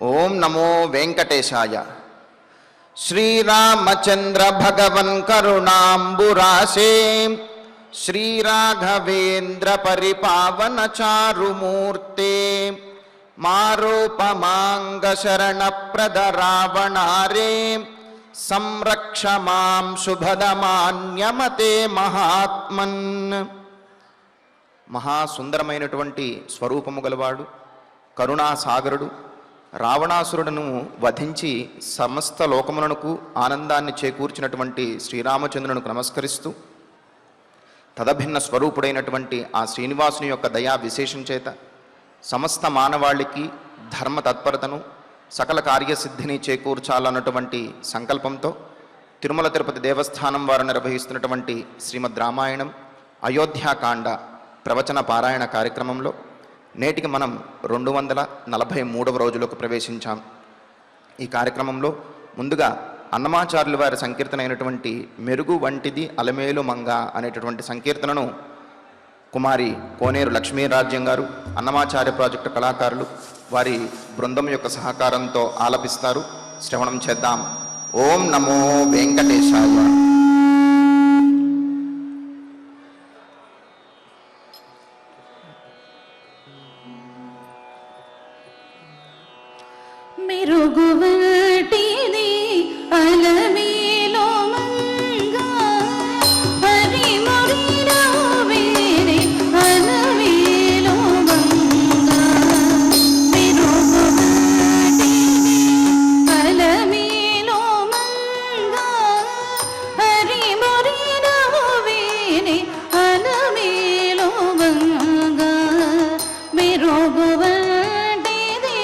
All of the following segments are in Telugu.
ఓం నమో వెంకటేశాయ. శ్రీరామచంద్ర భగవన్ కరుణాంబురాశే శ్రీరాఘవేంద్ర పరిపావన చారుమూర్తే మారోపమాంగ శరణ ప్రద రావణారే సంరక్ష మాం శుభదమాన్యమతే మహాత్మన్. మహాసుందరమైనటువంటి స్వరూపము గలవాడు, కరుణాసాగరుడు, రావణాసురుడును వధించి సమస్త లోకములకు ఆనందాన్ని చేకూర్చినటువంటి శ్రీరామచంద్రునికి నమస్కరిస్తూ, తదభిన్న స్వరూపుడైనటువంటి ఆ శ్రీనివాసుని యొక్క దయా విశేషం చేత సమస్త మానవాళికి ధర్మ తత్పరతను, సకల కార్యసిద్ధిని చేకూర్చాలన్నటువంటి సంకల్పంతో తిరుమల తిరుపతి దేవస్థానం వారు నిర్వహిస్తున్నటువంటి శ్రీమద్ రామాయణం అయోధ్యాకాండ ప్రవచన పారాయణ కార్యక్రమంలో నేటికి మనం 243వ రోజులకు ప్రవేశించాం. ఈ కార్యక్రమంలో ముందుగా అన్నమాచార్యుల వారి సంకీర్తన అయినటువంటి మెరుగు వంటిది అలమేలు మంగ అనేటటువంటి సంకీర్తనను కుమారి కోనేరు లక్ష్మీరాజ్యం గారు, అన్నమాచార్య ప్రాజెక్టు కళాకారులు వారి బృందం యొక్క సహకారంతో ఆలపిస్తారు. శ్రవణం చేద్దాం. ఓం నమో వెంకటేశాయ. మెరుగువంటిది అలమేలు మంగ పరిమళ వేరే అలమేలు మంగ. మెరుగువంటిది అలమేలు మంగ పరిమళ వేరే అలమేలు మంగ. మెరుగువంటిది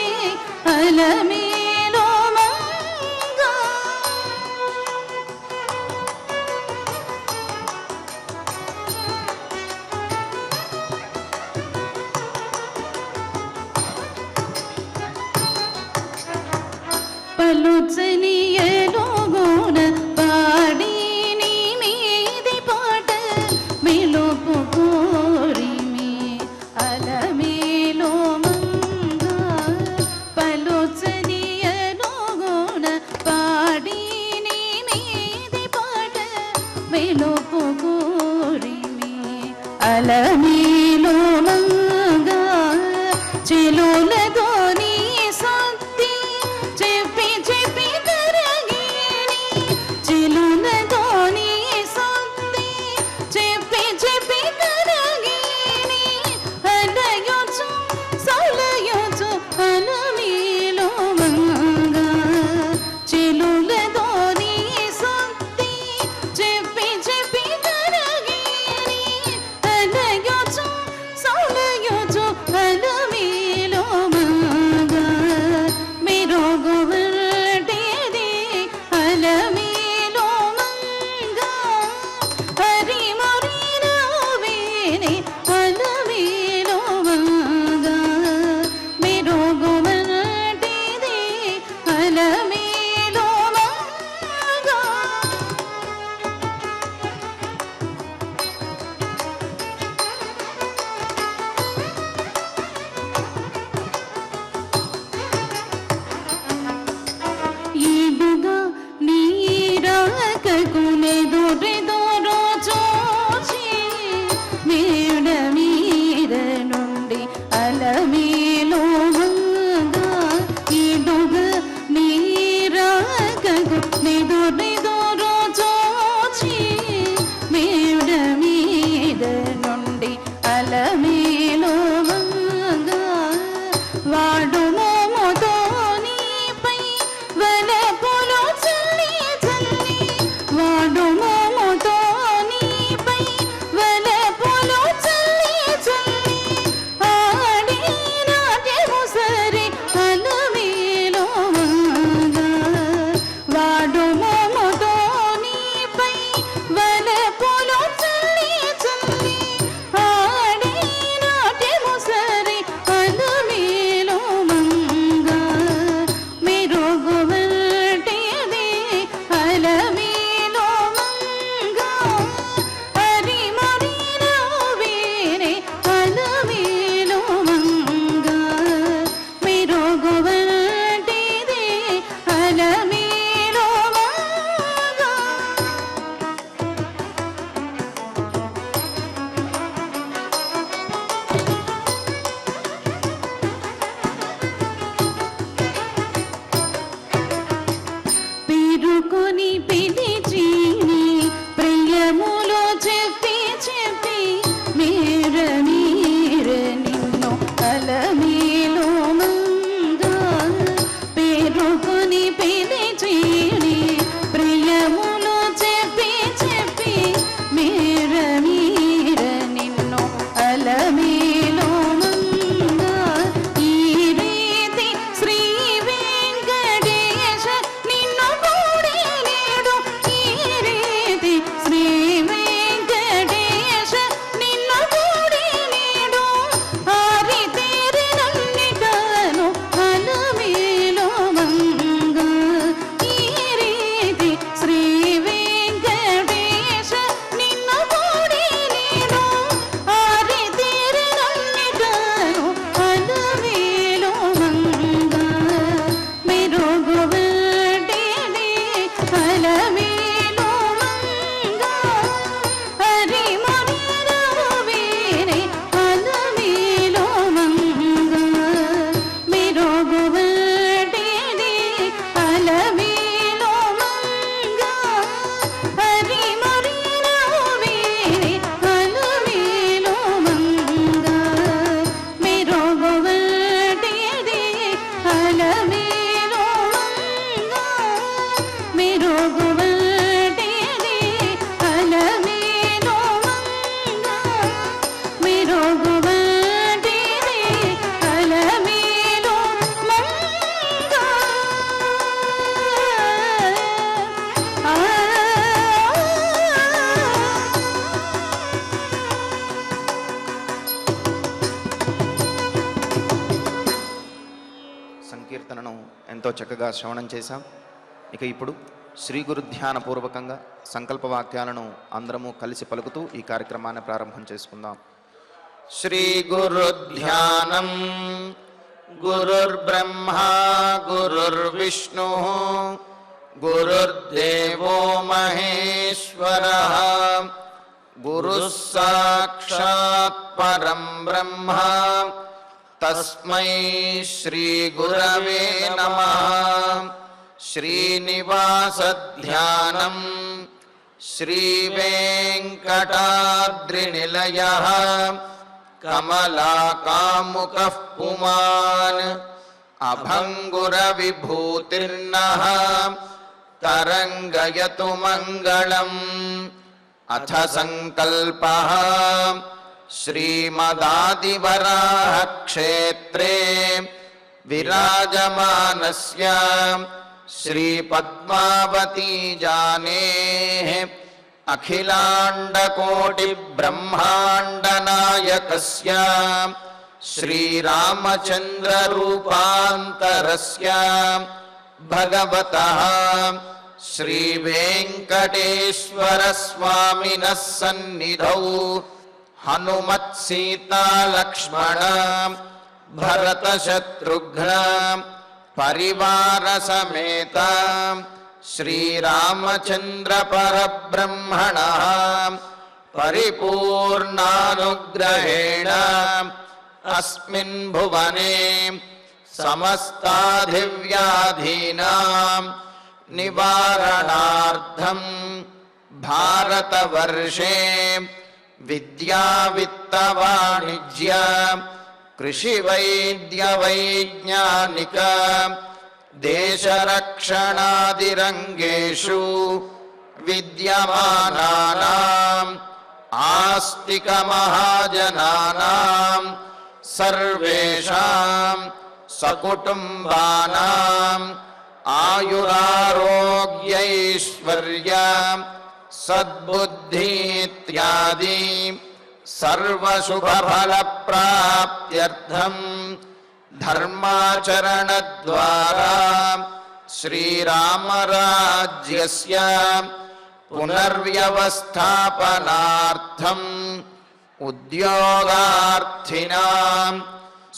అలమేలు మంగ. పలుచని ఎలుగున పాడి నీ మీది పాట మెలుపు కోరిమి అలమేలు మంగ. పలుచని ఎలుగున పాడి నీ మీది పాట మెలుపు కోరిమి అలమేలు మంగ. చెలులతో నీ సత్తి చెప్పి చెప్పి కరగిని, చెలులతో నీ సత్తి చెప్పి చెప్పి కరగిని అలయొచ్చు సలయొచ్చు అలమేలు మంగ. చెలులతో నీ సత్తి చెప్పి చెప్పి కరగిని అలయొచ్చు సలయొచ్చు అలమేలు మంగ. కీర్తనను ఎంతో చక్కగా శ్రవణం చేశాం. ఇక ఇప్పుడు శ్రీ గురు ధ్యాన పూర్వకంగా సంకల్ప వాక్యాలను అందరము కలిసి పలుకుతూ ఈ కార్యక్రమాన్ని ప్రారంభం చేసుకుందాం. శ్రీ గురు ధ్యానం. గురుర్బ్రహ్మా గురుర్విష్ణు గురుర్దేవో మహేశ్వరః గురుః సాక్షాత్ పరం బ్రహ్మ తస్మై శ్రీ గురవే నమః. శ్రీనివాస ధ్యానం. శ్రీ వెంకటాద్రినిలయః కమలాకాముకః పుమాన్ అభంగుర విభూతిర్నః తరంగయతు మంగళం. అథ సంకల్పః. శ్రీమదాదివరాహ క్షేత్రే విరాజమానస్య శ్రీ పద్మావతీ జానేః అఖిలాండకోటి బ్రహ్మాండ నాయకస్య శ్రీరామచంద్ర రూపాంతరస్య భగవతః శ్రీ వెంకటేశ్వర స్వామినః సన్నిధౌ హనుమత్ సీతా లక్ష్మణ భరత శత్రుఘ్న పరివార సమేత శ్రీరామచంద్ర పరబ్రహ్మణః పరిపూర్ణానుగ్రహేణ అస్మిన్ భువనే సమస్తాధివ్యాధీనాం నివారణార్థం భారతవర్షే విద్యా విత్త వాణిజ్య కృషి వైద్య వైజ్ఞానిక దేశరక్షణాదిరంగేషు విద్యమానానాం ఆస్తిక మహాజనానాం సర్వేషాం సకుటుంబానాం ఆయురారోగ్యైశ్వర్య సద్బుద్ధి ఇత్యాది సర్వశుభఫలప్రాప్త్యర్థం ధర్మాచరణద్వారా శ్రీరామరాజ్యస్య పునర్వ్యవస్థాపనార్థం ఉద్యోగార్థినాం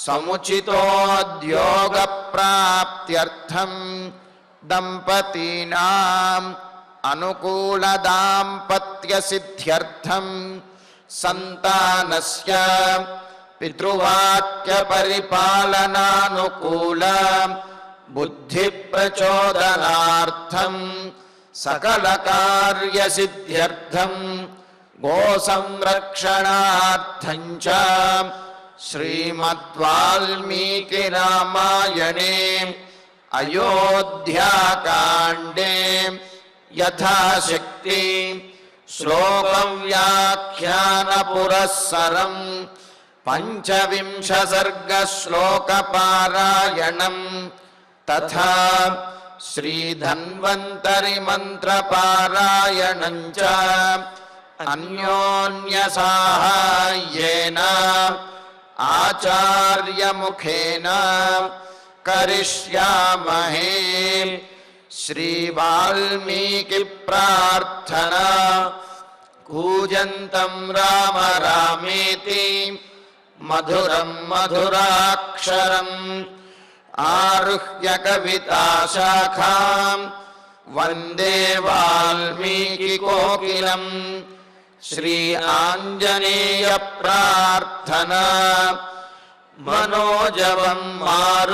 సముచితోద్యోగప్రాప్త్యర్థం దంపతీనాం అనుకూల దాంపత్య సిద్ధ్యర్థం సంతానస్య పితృవాక్య పరిపాలనానుకూల బుద్ధి ప్రచోదనార్థం సకల కార్య సిద్ధ్యర్థం గో సంరక్షణార్థం చ శ్రీమద్వాల్మీకి రామాయణే అయోధ్యాకాండే యథాశక్తి శ్లోకం వ్యాఖ్యాన పురస్సరం పంచవింశ సర్గ శ్లోక పారాయణం తథా శ్రీ ధన్వంతరి మంత్ర పారాయణం చ అన్యోన్య సాహాయ్యేన ఆచార్య ముఖేన కరిష్యామహే. శ్రీ వాల్మీకి ప్రార్థనా. కూజంతం రామ రామేతి మధురం మధురాక్షరం ఆరుహ్య కవితాశాఖాం వందే వాల్మీకి కోకిలం. శ్రీ ఆంజనేయ ప్రార్థనా. మనోజవం మారుతతుల్యవేగం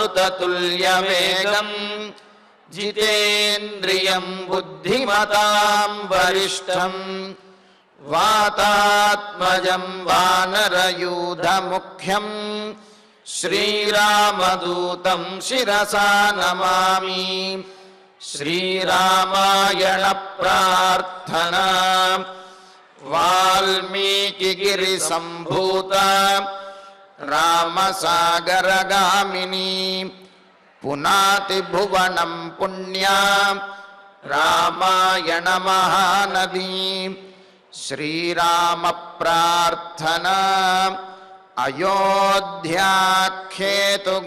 జితేంద్రియం బుద్ధిమతాం వరిష్టం వాతాత్మజం వానరయూధముఖ్యం శ్రీరామదూతం శిరసా నమామి. శ్రీరామాయణ ప్రార్థనా. వాల్మీకిగిరి సంభూత రామసాగరగామిని పునాతి భువనం పుణ్యా రామాయణ మహానదీ. శ్రీరామ ప్రార్థనా. అయోధ్యాఖ్యేతు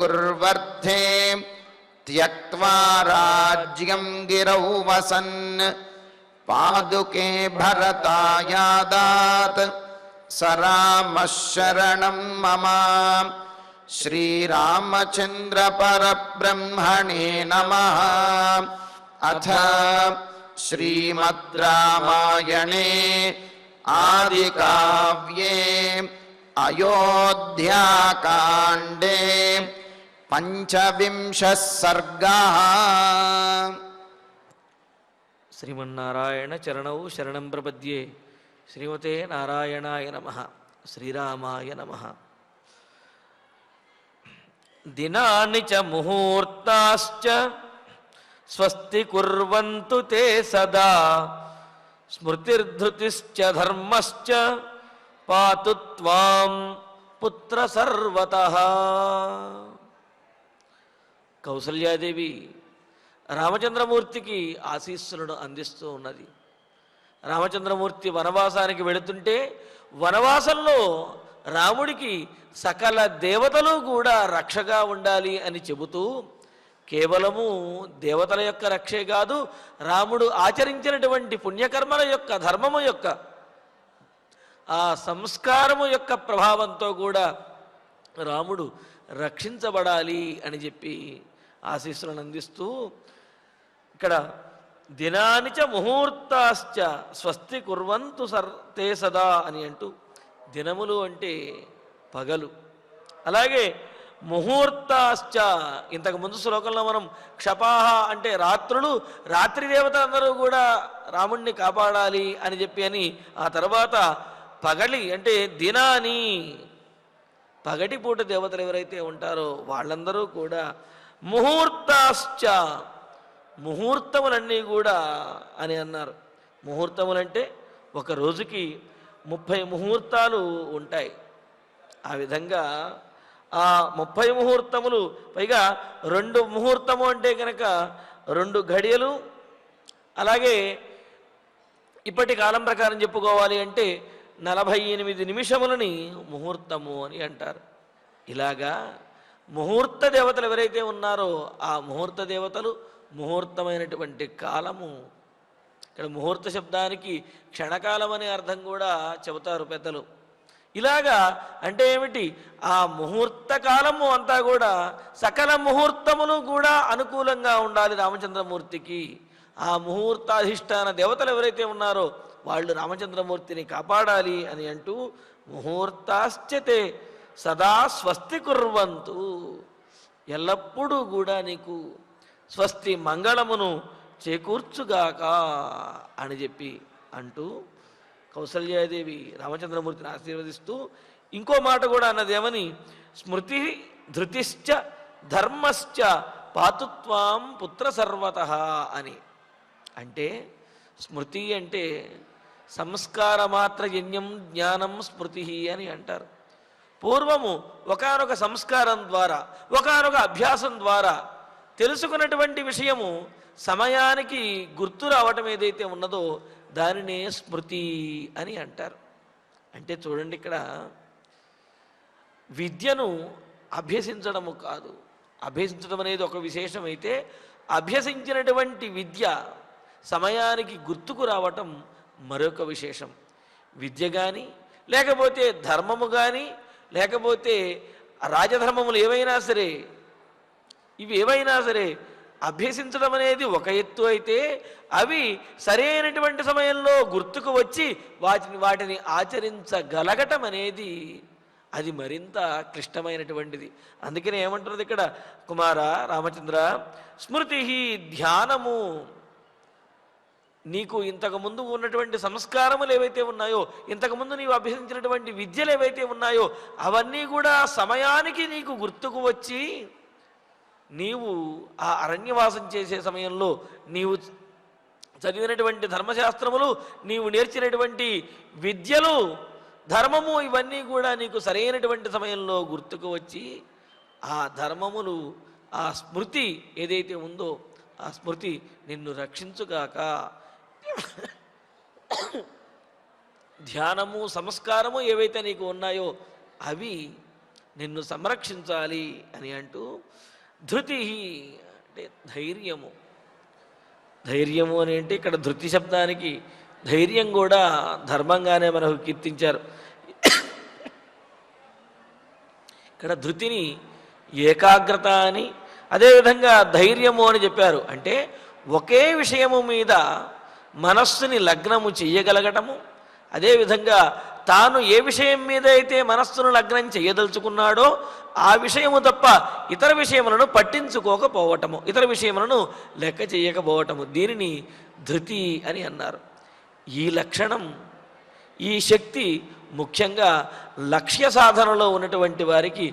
గుర్వర్ధే త్యక్త్వా రాజ్యం గిరౌ వసన్ పాదుకే భరతాయాదాత్ స రామః శరణం మమ. శ్రీరామచంద్ర పరబ్రహ్మణే నమః. అథ శ్రీమద్ రామాయణే ఆదికావ్యే అయోధ్యాకాండే పంచవింశः సర్గः. శ్రీమన్నారాయణ చరణౌ శరణం ప్రపద్యే. శ్రీమతే నారాయణాయ నమః. శ్రీరామాయ నమః. దినాని చ ముహూర్తాశ్చ స్వస్తి కుర్వంతు తే సదా. స్మృతిర్ధృతిశ్చ ధర్మశ్చ పాతు త్వాం పుత్ర సర్వతః. కౌసల్యాదేవి రామచంద్రమూర్తికి ఆశీస్సులను అందిస్తూ ఉన్నది. రామచంద్రమూర్తి వనవాసానికి వెళుతుంటే వనవాసంలో రాముడికి సకల దేవతలు కూడా రక్షగా ఉండాలి అని చెబుతూ కేవలము దేవతల యొక్క రక్షే కాదు, రాముడు ఆచరించినటువంటి పుణ్యకర్మల యొక్క ధర్మము యొక్క ఆ సంస్కారము యొక్క ప్రభావంతో కూడా రాముడు రక్షించబడాలి అని చెప్పి ఆశీస్సులను అందిస్తూ ఇక్కడ దినాని చ ముహూర్తాశ్చ స్వస్తి కుర్వంతు తే సదా అని అంటూ, దినములు అంటే పగలు, అలాగే ముహూర్తాశ్చ ఇంతకు ముందు శ్లోకంలో మనం క్షపాహ అంటే రాత్రులు, రాత్రి దేవతలందరూ కూడా రాముణ్ణి కాపాడాలి అని చెప్పి అని, ఆ తర్వాత పగలి అంటే దినాని పగటిపూట దేవతలు ఎవరైతే ఉంటారో వాళ్ళందరూ కూడా ముహూర్తాశ్చ ముహూర్తములన్నీ కూడా అని అన్నారు. ముహూర్తములంటే ఒక రోజుకి 30 ముహూర్తాలు ఉంటాయి. ఆ విధంగా ఆ 30 ముహూర్తములు, పైగా 2 ముహూర్తము అంటే కనుక 2 ఘడియలు, అలాగే ఇప్పటి కాలం ప్రకారం చెప్పుకోవాలి అంటే 48 నిమిషములని ముహూర్తము అని అంటారు. ఇలాగా ముహూర్త దేవతలు ఎవరైతే ఉన్నారో ఆ ముహూర్త దేవతలు ముహూర్తమైనటువంటి కాలము. ఇక్కడ ముహూర్త శబ్దానికి క్షణకాలం అనే అర్థం కూడా చెబుతారు పెద్దలు. ఇలాగా అంటే ఏమిటి, ఆ ముహూర్త కాలము అంతా కూడా సకల ముహూర్తములు కూడా అనుకూలంగా ఉండాలి రామచంద్రమూర్తికి. ఆ ముహూర్తాధిష్టాన దేవతలు ఎవరైతే ఉన్నారో వాళ్ళు రామచంద్రమూర్తిని కాపాడాలి అని అంటూ ముహూర్తాశ్చతే సదా స్వస్తి కుర్వంతు, ఎల్లప్పుడూ కూడా నీకు స్వస్తి మంగళమును చేకూర్చుగాక అని చెప్పి అంటూ కౌసల్యాదేవి రామచంద్రమూర్తిని ఆశీర్వదిస్తూ ఇంకో మాట కూడా అన్నదేమని, స్మృతి ధృతిశ్చ ధర్మశ్చ పాతుత్వాం పుత్ర సర్వతః అని. అంటే స్మృతి అంటే సంస్కారమాత్రజన్యం జ్ఞానం స్మృతి అని అంటారు. పూర్వము ఒకానొక సంస్కారం ద్వారా, ఒకానొక అభ్యాసం ద్వారా తెలుసుకున్నటువంటి విషయము సమయానికి గుర్తు రావటం ఏదైతే ఉన్నదో దానినే స్మృతి అని అంటారు. అంటే చూడండి, ఇక్కడ విద్యను అభ్యసించడము కాదు, అభ్యసించడం అనేది ఒక విశేషమైతే అభ్యసించినటువంటి విద్య సమయానికి గుర్తుకు రావటం మరొక విశేషం. విద్య కానీ, లేకపోతే ధర్మము కానీ, లేకపోతే రాజధర్మములు ఏవైనా సరే, ఇవి ఏవైనా సరే అభ్యసించడం అనేది ఒక ఎత్తు అయితే అవి సరైనటువంటి సమయంలో గుర్తుకు వచ్చి వాటిని ఆచరించగలగటం అనేది అది మరింత క్లిష్టమైనటువంటిది. అందుకనే ఏమంటున్నది ఇక్కడ, కుమార రామచంద్ర, స్మృతి ధ్యానము, నీకు ఇంతకుముందు ఉన్నటువంటి సంస్కారములు ఏవైతే ఉన్నాయో, ఇంతకుముందు నీవు అభ్యసించినటువంటి విద్యలు ఏవైతే ఉన్నాయో అవన్నీ కూడా సమయానికి నీకు గుర్తుకు వచ్చి నీవు ఆ అరణ్యవాసం చేసే సమయంలో నీవు చదివినటువంటి ధర్మశాస్త్రములు, నీవు నేర్చినటువంటి విద్యలు, ధర్మము, ఇవన్నీ కూడా నీకు సరైనటువంటి సమయంలో గుర్తుకు వచ్చి ఆ ధర్మములు, ఆ స్మృతి ఏదైతే ఉందో ఆ స్మృతి నిన్ను రక్షించుగాక. ధ్యానము, సంస్కారము ఏవైతే నీకు ఉన్నాయో అవి నిన్ను సంరక్షించాలి అని అంటూ ధృతి అంటే ధైర్యము. ధైర్యము అని అంటే ఇక్కడ ధృతి శబ్దానికి ధైర్యం కూడా ధర్మంగానే మనకు కీర్తించారు. ఇక్కడ ధృతిని ఏకాగ్రత అని, అదేవిధంగా ధైర్యము అని చెప్పారు. అంటే ఒకే విషయము మీద మనస్సుని లగ్నము చెయ్యగలగటము, అదేవిధంగా తాను ఏ విషయం మీద అయితే మనస్సును లగ్నం చేయదలుచుకున్నాడో ఆ విషయము తప్ప ఇతర విషయములను పట్టించుకోకపోవటము, ఇతర విషయములను లెక్క చేయకపోవటము, దీనిని ధృతి అని అన్నారు. ఈ లక్షణం, ఈ శక్తి ముఖ్యంగా లక్ష్య సాధనలో ఉన్నటువంటి వారికి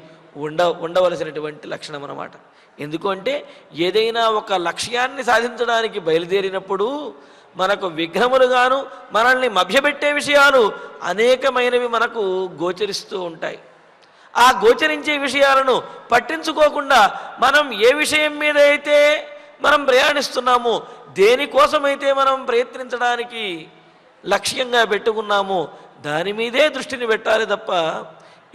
ఉండవలసినటువంటి లక్షణం అన్నమాట. ఎందుకంటే ఏదైనా ఒక లక్ష్యాన్ని సాధించడానికి బయలుదేరినప్పుడు మనకు విఘ్నములుగాను మనల్ని మభ్యపెట్టే విషయాలు అనేకమైనవి మనకు గోచరిస్తూ ఉంటాయి. ఆ గోచరించే విషయాలను పట్టించుకోకుండా మనం ఏ విషయం మీద అయితే మనం ప్రయాణిస్తున్నామో, దేనికోసమైతే మనం ప్రయత్నించడానికి లక్ష్యంగా పెట్టుకున్నామో దాని మీదే దృష్టిని పెట్టాలి తప్ప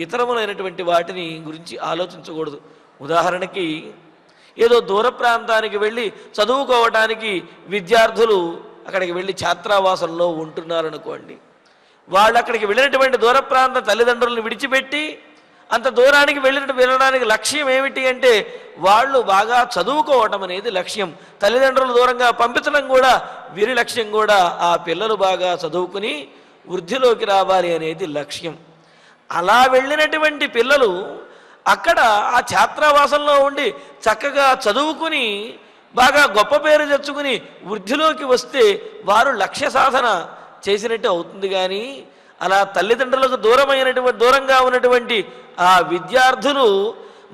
ఇతరములైనటువంటి వాటిని గురించి ఆలోచించకూడదు. ఉదాహరణకి ఏదో దూర ప్రాంతానికి వెళ్ళి చదువుకోవడానికి విద్యార్థులు అక్కడికి వెళ్ళి ఛాత్రావాసంలో ఉంటున్నారనుకోండి. వాళ్ళు అక్కడికి వెళ్ళినటువంటి దూర ప్రాంత తల్లిదండ్రులను విడిచిపెట్టి అంత దూరానికి వెళ్ళడానికి లక్ష్యం ఏమిటి అంటే వాళ్ళు బాగా చదువుకోవటం అనేది లక్ష్యం. తల్లిదండ్రులు దూరంగా పంపించడం కూడా వీరి లక్ష్యం కూడా ఆ పిల్లలు బాగా చదువుకుని వృద్ధిలోకి రావాలి అనేది లక్ష్యం. అలా వెళ్ళినటువంటి పిల్లలు అక్కడ ఆ ఛాత్రావాసంలో ఉండి చక్కగా చదువుకుని బాగా గొప్ప పేరు తెచ్చుకుని వృద్ధిలోకి వస్తే వారు లక్ష్య సాధన చేసినట్టు అవుతుంది. కానీ అలా తల్లిదండ్రులకు దూరంగా ఉన్నటువంటి ఆ విద్యార్థులు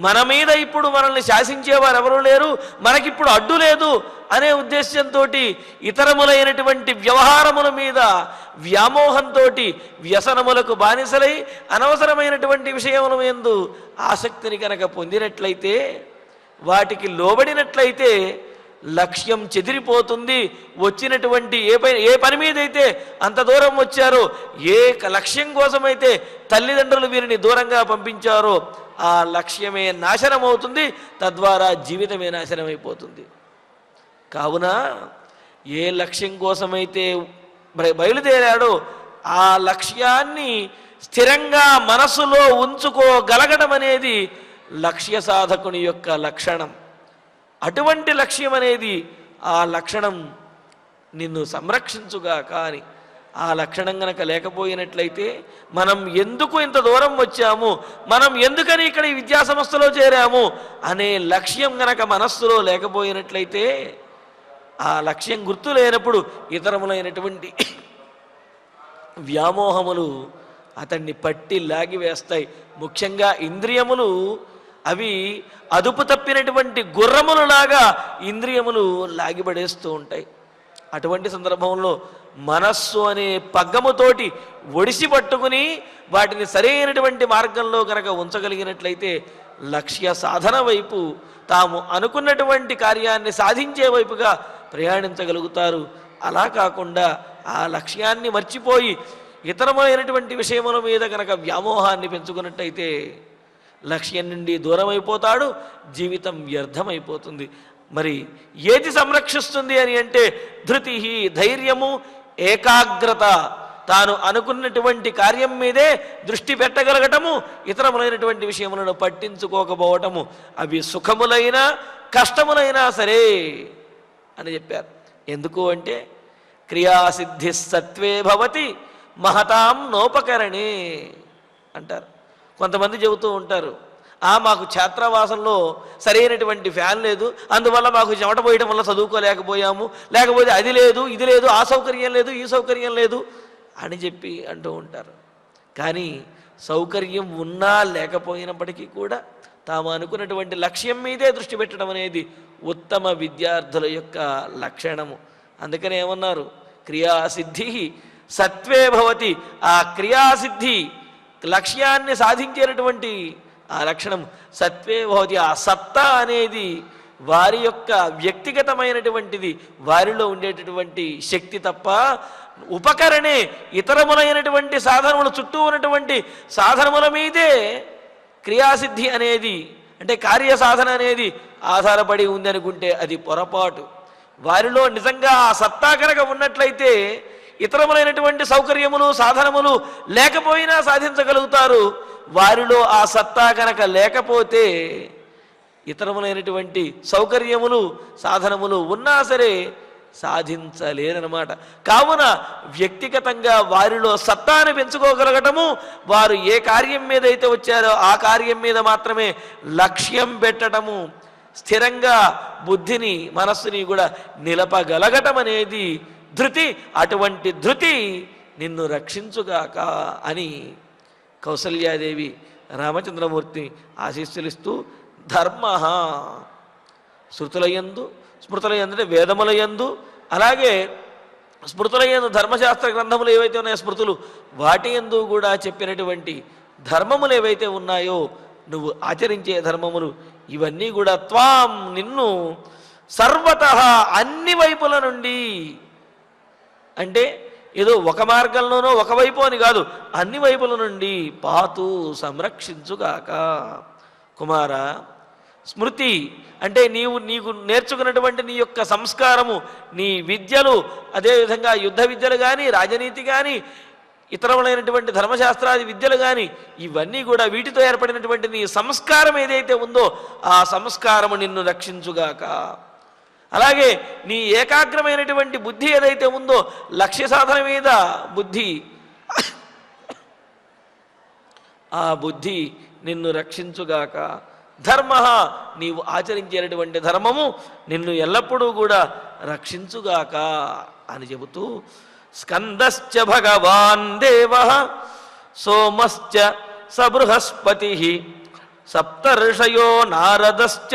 మన మీద ఇప్పుడు మనల్ని శాసించేవారు ఎవరూ లేరు, మనకిప్పుడు అడ్డు లేదు అనే ఉద్దేశంతో ఇతరములైనటువంటి వ్యవహారముల మీద వ్యామోహంతో వ్యసనములకు బానిసలై అనవసరమైనటువంటి విషయముల యందు ఆసక్తిని కనుక పొందినట్లయితే, వాటికి లోబడినట్లయితే లక్ష్యం చెదిరిపోతుంది. వచ్చినటువంటి ఏ పని మీద అయితే అంత దూరం వచ్చారో, ఏ లక్ష్యం కోసమైతే తల్లిదండ్రులు వీరిని దూరంగా పంపించారో ఆ లక్ష్యమే నాశనం అవుతుంది, తద్వారా జీవితమే నాశనమైపోతుంది. కావున ఏ లక్ష్యం కోసమైతే బయలుదేరాడో ఆ లక్ష్యాన్ని స్థిరంగా మనసులో ఉంచుకోగలగడం అనేది లక్ష్య సాధకుని యొక్క లక్షణం. అటువంటి లక్ష్యం అనేది ఆ లక్షణం నిన్ను సంరక్షించుగా. కానీ ఆ లక్షణం గనక లేకపోయినట్లయితే మనం ఎందుకు ఇంత దూరం వచ్చాము, మనం ఎందుకని ఇక్కడ ఈ విద్యా సంస్థలో చేరాము అనే లక్ష్యం గనక మనస్సులో లేకపోయినట్లయితే, ఆ లక్ష్యం గుర్తు లేనప్పుడు ఇతరములైనటువంటి వ్యామోహములు అతన్ని పట్టి లాగివేస్తాయి. ముఖ్యంగా ఇంద్రియములు అవి అదుపు తప్పినటువంటి గుర్రములలాగా ఇంద్రియములు లాగిపడేస్తూ ఉంటాయి. అటువంటి సందర్భంలో మనస్సు అనే పగ్గముతోటి ఒడిసి పట్టుకుని వాటిని సరైనటువంటి మార్గంలో కనుక ఉంచగలిగినట్లయితే లక్ష్య సాధన వైపు, తాము అనుకున్నటువంటి కార్యాన్ని సాధించే వైపుగా ప్రయాణించగలుగుతారు. అలా కాకుండా ఆ లక్ష్యాన్ని మర్చిపోయి ఇతరమైనటువంటి విషయముల మీద కనుక వ్యామోహాన్ని పెంచుకున్నట్టయితే లక్ష్యం నుండి దూరం అయిపోతాడు, జీవితం వ్యర్థమైపోతుంది. మరి ఏది సంరక్షిస్తుంది అని అంటే ధృతి, ధైర్యము, ఏకాగ్రత, తాను అనుకున్నటువంటి కార్యం మీదే దృష్టి పెట్టగలగటము, ఇతరములైనటువంటి విషయములను పట్టించుకోకపోవటము. అవి సుఖములైనా కష్టములైనా సరే అని చెప్పారు. ఎందుకు అంటే క్రియాసిద్ధి సత్వే భవతి మహతాం నోపకరణే అంటారు. కొంతమంది చెబుతూ ఉంటారు, మాకు ఛాత్రావాసంలో సరైనటువంటి ఫ్యాన్ లేదు, అందువల్ల మాకు చెమట పోయటం వల్ల చదువుకోలేకపోయాము, లేకపోతే అది లేదు ఇది లేదు, ఆ సౌకర్యం లేదు ఈ సౌకర్యం లేదు అని చెప్పి అంటూ ఉంటారు. కానీ సౌకర్యం ఉన్నా లేకపోయినప్పటికీ కూడా తాము అనుకున్నటువంటి లక్ష్యం మీదే దృష్టి పెట్టడం అనేది ఉత్తమ విద్యార్థుల యొక్క లక్షణము. అందుకనే ఏమన్నారు, క్రియాసిద్ధి సత్వే భవతి. ఆ క్రియాసిద్ధి లక్ష్యాన్ని సాధించేటటువంటి ఆ లక్షణం సత్వే భవతి. ఆ సత్తా అనేది వారి యొక్క వ్యక్తిగతమైనటువంటిది, వారిలో ఉండేటటువంటి శక్తి తప్ప ఉపకరణే ఇతరములైనటువంటి సాధనముల చుట్టూ ఉన్నటువంటి సాధనముల మీదే క్రియాసిద్ధి అనేది, అంటే కార్యసాధన అనేది ఆధారపడి ఉంది అనుకుంటే అది పొరపాటు. వారిలో నిజంగా ఆ సత్తా కనుక ఉన్నట్లయితే ఇతరములైనటువంటి సౌకర్యములు సాధనములు లేకపోయినా సాధించగలుగుతారు. వారిలో ఆ సత్తా కనుక లేకపోతే ఇతరములైనటువంటి సౌకర్యములు సాధనములు ఉన్నా సరే సాధించలేరన్నమాట. కావున వ్యక్తిగతంగా వారిలో సత్తాను పెంచుకోగలగటము, వారు ఏ కార్యం మీద అయితే వచ్చారో ఆ కార్యం మీద మాత్రమే లక్ష్యం పెట్టడము, స్థిరంగా బుద్ధిని మనస్సుని కూడా నిలపగలగటం అనేది ధృతి. అటువంటి ధృతి నిన్ను రక్షించుగాక అని కౌసల్యాదేవి రామచంద్రమూర్తి ఆశీస్సులిస్తూ ధర్మ శృతులయందు, స్మృతులయందు వేదములయందు, అలాగే స్మృతులయందు ధర్మశాస్త్ర గ్రంథములు ఏవైతే ఉన్నాయో స్మృతులు, వాటి యందు కూడా చెప్పినటువంటి ధర్మములు ఏవైతే ఉన్నాయో నువ్వు ఆచరించే ధర్మములు ఇవన్నీ కూడా త్వాం నిన్ను సర్వత అన్ని వైపుల నుండి, అంటే ఏదో ఒక మార్గంలోనో ఒకవైపు అని కాదు, అన్ని వైపుల నుండి పాతు సంరక్షించుగాక. కుమార, స్మృతి అంటే నీకు నేర్చుకున్నటువంటి నీ యొక్క సంస్కారము, నీ విద్యలు, అదేవిధంగా యుద్ధ విద్యలు కానీ, రాజనీతి కానీ, ఇతరములైనటువంటి ధర్మశాస్త్రాది విద్యలు కానీ, ఇవన్నీ కూడా వీటితో ఏర్పడినటువంటి నీ సంస్కారం ఏదైతే ఉందో ఆ సంస్కారము నిన్ను రక్షించుగాక. అలాగే నీ ఏకాగ్రమైనటువంటి బుద్ధి ఏదైతే ఉందో లక్ష్య సాధన మీద బుద్ధి, ఆ బుద్ధి నిన్ను రక్షించుగాక. ధర్మ నీవు ఆచరించేటటువంటి ధర్మము నిన్ను ఎల్లప్పుడూ కూడా రక్షించుగాక అని చెబుతూ స్కందశ్చ భగవాన్ దేవ సోమశ్చ సబృహస్పతి సప్తర్షయో నారదశ్చ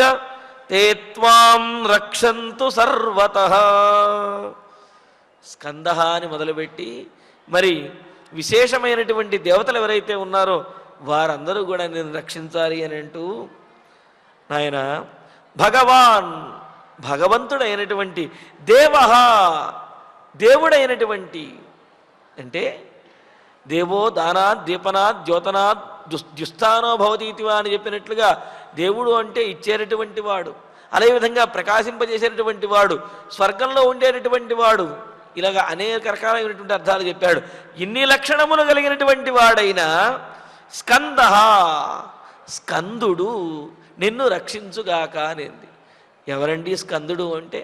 తే త్వాం రక్షంతు సర్వతః. స్కంద అని మొదలుపెట్టి మరి విశేషమైనటువంటి దేవతలు ఎవరైతే ఉన్నారో వారందరూ కూడా నేను రక్షించాలి అని అంటూ, నాయన భగవాన్ భగవంతుడైనటువంటి, దేవ దేవుడైనటువంటి, అంటే దేవో దానాత్ దీపనాత్ ద్యోతనాత్ ద్యుస్థానో భవతీతివా అని చెప్పినట్లుగా దేవుడు అంటే ఇచ్చేటటువంటి వాడు, అదేవిధంగా ప్రకాశింపజేసేటటువంటి వాడు, స్వర్గంలో ఉండేటటువంటి వాడు, ఇలాగ అనేక రకాలైనటువంటి అర్థాలు చెప్పాడు. ఇన్ని లక్షణములు కలిగినటువంటి వాడైన స్కంద, స్కందుడు నిన్ను రక్షించుగాక అనేది. ఎవరండి స్కందుడు అంటే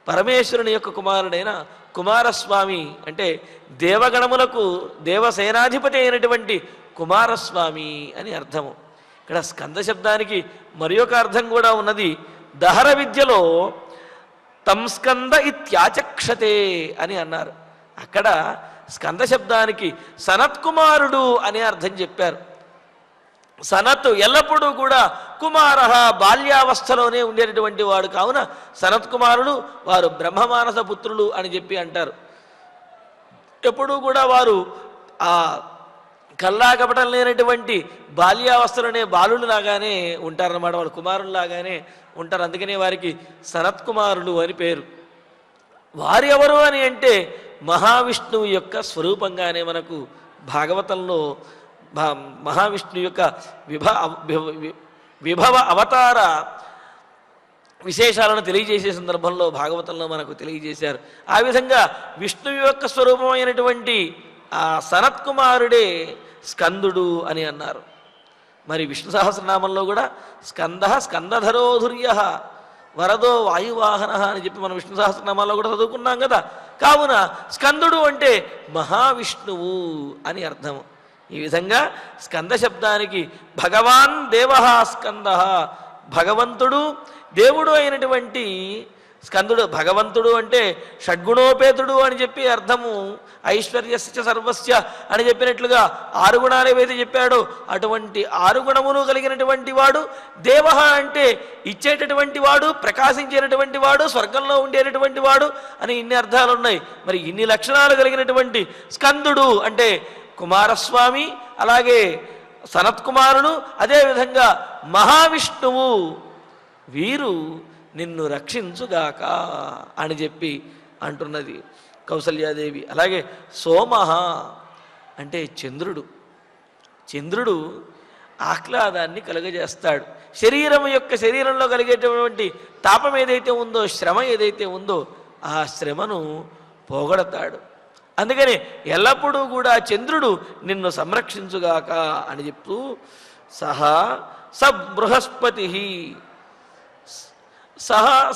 పరమేశ్వరుని యొక్క కుమారుడైన కుమారస్వామి, అంటే దేవగణములకు దేవసేనాధిపతి అయినటువంటి కుమారస్వామి అని అర్థము. ఇక్కడ స్కంద శబ్దానికి మరి ఒక అర్థం కూడా ఉన్నది. దహర విద్యలో తం స్కంద ఇత్యాచక్షతే అని అన్నారు. అక్కడ స్కంద శబ్దానికి సనత్కుమారుడు అనే అర్థం చెప్పారు. సనత్ ఎల్లప్పుడూ కూడా కుమార బాల్యావస్థలోనే ఉండేటటువంటి వాడు, కావున సనత్కుమారుడు వారు బ్రహ్మమానస పుత్రులు అని చెప్పి అంటారు. ఎప్పుడూ కూడా వారు ఆ కల్లా కపటం లేనటువంటి బాల్యావస్థలోనే బాలులాగానే ఉంటారన్నమాట, వాళ్ళు కుమారుల్లాగానే ఉంటారు. అందుకనే వారికి సనత్కుమారులు అని పేరు. వారు ఎవరు అని అంటే మహావిష్ణువు యొక్క స్వరూపంగానే మనకు భాగవతంలో మహావిష్ణువు యొక్క విభవ అవతార విశేషాలను తెలియజేసే సందర్భంలో భాగవతంలో మనకు తెలియజేశారు. ఆ విధంగా విష్ణువు యొక్క స్వరూపమైనటువంటి ఆ సనత్కుమారుడే స్కందుడు అని అన్నారు. మరి విష్ణు సహస్రనామంలో కూడా స్కంద స్కందధరోధుర్య వరదో వాయువాహన అని చెప్పి మనం విష్ణు సహస్రనామాల్లో కూడా చదువుకున్నాం కదా. కావున స్కందుడు అంటే మహావిష్ణువు అని అర్థము. ఈ విధంగా స్కంద శబ్దానికి భగవాన్ దేవ స్కంద, భగవంతుడు దేవుడు అయినటువంటి స్కందుడు. భగవంతుడు అంటే షడ్గుణోపేతుడు అని చెప్పి అర్థము. ఐశ్వర్యస్య సర్వస్య అని చెప్పినట్లుగా 6 గుణాలు ఏవైతే చెప్పాడో అటువంటి 6 గుణములు కలిగినటువంటి వాడు. దేవ అంటే ఇచ్చేటటువంటి వాడు, ప్రకాశించేటటువంటి వాడు, స్వర్గంలో ఉండేటటువంటి వాడు అని ఇన్ని అర్థాలు ఉన్నాయి. మరి ఇన్ని లక్షణాలు కలిగినటువంటి స్కందుడు అంటే కుమారస్వామి, అలాగే సనత్కుమారుడు, అదేవిధంగా మహావిష్ణువు, వీరు నిన్ను రక్షించుగాక అని చెప్పి అంటున్నది కౌసల్యాదేవి. అలాగే సోమ అంటే చంద్రుడు. చంద్రుడు ఆహ్లాదాన్ని కలుగజేస్తాడు. శరీరంలో కలిగేటటువంటి తాపం ఏదైతే ఉందో, శ్రమ ఏదైతే ఉందో, ఆ శ్రమను పోగొడతాడు. అందుకని ఎల్లప్పుడూ కూడా చంద్రుడు నిన్ను సంరక్షించుగాక అని చెప్తూ సహా సబృహస్పతి,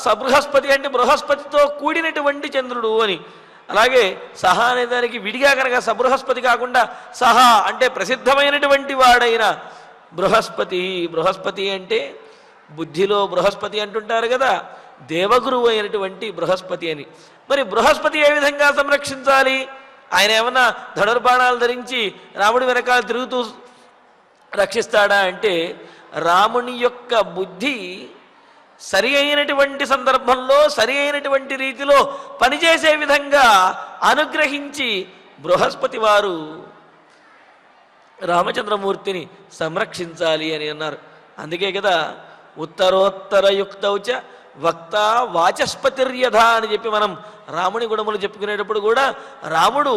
సబృహస్పతి అంటే బృహస్పతితో కూడినటువంటి చంద్రుడు అని. అలాగే సహా అనే దానికి విడిగా కనుక సబృహస్పతి కాకుండా సహా అంటే ప్రసిద్ధమైనటువంటి వాడైన బృహస్పతి. బృహస్పతి అంటే బుద్ధిలో బృహస్పతి అంటుంటారు కదా, దేవగురువు అయినటువంటి బృహస్పతి అని. మరి బృహస్పతి ఏ విధంగా సంరక్షించాలి? ఆయన ఏమన్నా ధనుర్బాణాలు ధరించి రాముడి వెనకాల తిరుగుతూ రక్షిస్తాడా అంటే, రాముని యొక్క బుద్ధి సరి అయినటువంటి సందర్భంలో సరి అయినటువంటి రీతిలో పనిచేసే విధంగా అనుగ్రహించి బృహస్పతి వారు రామచంద్రమూర్తిని సంరక్షించాలి అని అన్నారు. అందుకే కదా ఉత్తరోత్తరయుక్తౌచ వక్త వాచస్పతిర్యథ అని చెప్పి మనం రాముని గుణములు చెప్పుకునేటప్పుడు కూడా రాముడు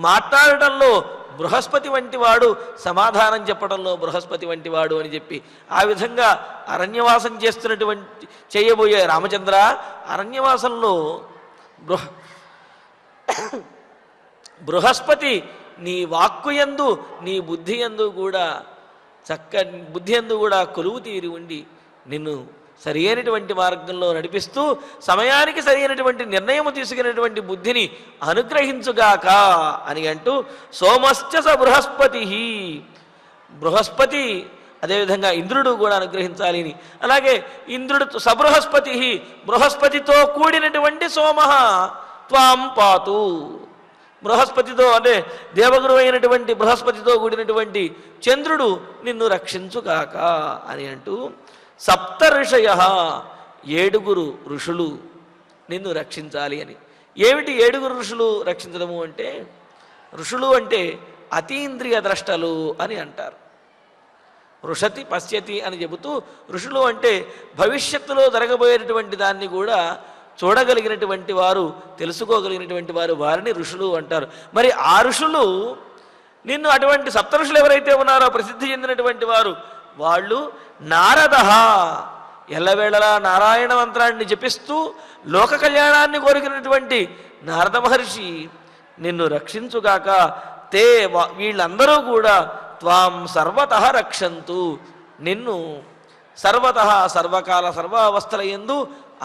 మాట్లాడటంలో బృహస్పతి వంటి వాడు, సమాధానం చెప్పడంలో బృహస్పతి వంటి వాడు అని చెప్పి ఆ విధంగా అరణ్యవాసం చేయబోయే రామచంద్ర, అరణ్యవాసంలో బృహస్పతి నీ వాక్కు యందు నీ బుద్ధి యందు కూడా బుద్ధి యందు కూడా కొలువు తీరి ఉండి నిన్ను సరి అయినటువంటి మార్గంలో నడిపిస్తూ సమయానికి సరి అయినటువంటి నిర్ణయము తీసుకునేటువంటి బుద్ధిని అనుగ్రహించుగాక అని అంటూ సోమశ్చ స బృహస్పతి, బృహస్పతి అదేవిధంగా ఇంద్రుడు కూడా అనుగ్రహించాలి అని. అలాగే ఇంద్రుడు సబృహస్పతి, బృహస్పతితో కూడినటువంటి సోమ త్వాం పాతు, బృహస్పతితో అంటే దేవగురు అయినటువంటి బృహస్పతితో కూడినటువంటి చంద్రుడు నిన్ను రక్షించుగాక అని అంటూ సప్త ఋషయ, 7 ఋషులు నిన్ను రక్షించాలి అని. ఏమిటి 7 ఋషులు రక్షించడము అంటే, ఋషులు అంటే అతీంద్రియ ద్రష్టలు అని అంటారు. ఋషతి పశ్యతి అని చెబుతూ ఋషులు అంటే భవిష్యత్తులో జరగబోయేటటువంటి దాన్ని కూడా చూడగలిగినటువంటి వారు, తెలుసుకోగలిగినటువంటి వారు, వారిని ఋషులు అంటారు. మరి ఆ ఋషులు నిన్ను అటువంటి సప్త ఋషులు ఎవరైతే ఉన్నారో ప్రసిద్ధి చెందినటువంటి వారు, వాళ్ళు నారద, ఎల్లవేళలా నారాయణ మంత్రాన్ని జపిస్తూ లోక కళ్యాణాన్ని కోరుకున్నటువంటి నారద మహర్షి నిన్ను రక్షించుగాక. తే వీళ్ళందరూ కూడా త్వాం సర్వతః రక్షంతు, నిన్ను సర్వతః సర్వకాల సర్వావస్థల యందు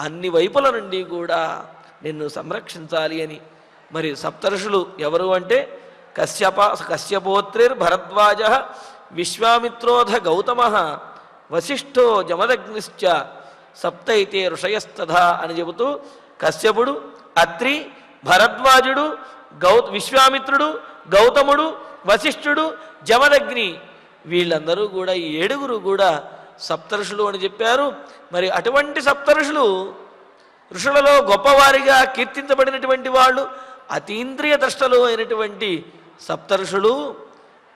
అన్ని వైపుల నుండి కూడా నిన్ను సంరక్షించాలి అని. మరి సప్తఋషులు ఎవరు అంటే కశ్యపోత్రిర్ భరద్వాజ, విశ్వామిత్రోధ గౌతమ, వశిష్ఠో జమదగ్నిశ్చ, సప్తైతే ఋషయస్తథా అని చెబుతూ కశ్యపుడు, అత్రి, భరద్వాజుడు, విశ్వామిత్రుడు, గౌతముడు, వశిష్ఠుడు, జమదగ్ని, వీళ్ళందరూ కూడా ఈ 7 కూడా సప్తఋషులు అని చెప్పారు. మరి అటువంటి సప్తఋషులు, ఋషులలో గొప్పవారిగా కీర్తించబడినటువంటి వాళ్ళు, అతీంద్రియ ద్రష్టలు అయినటువంటి సప్తఋషులు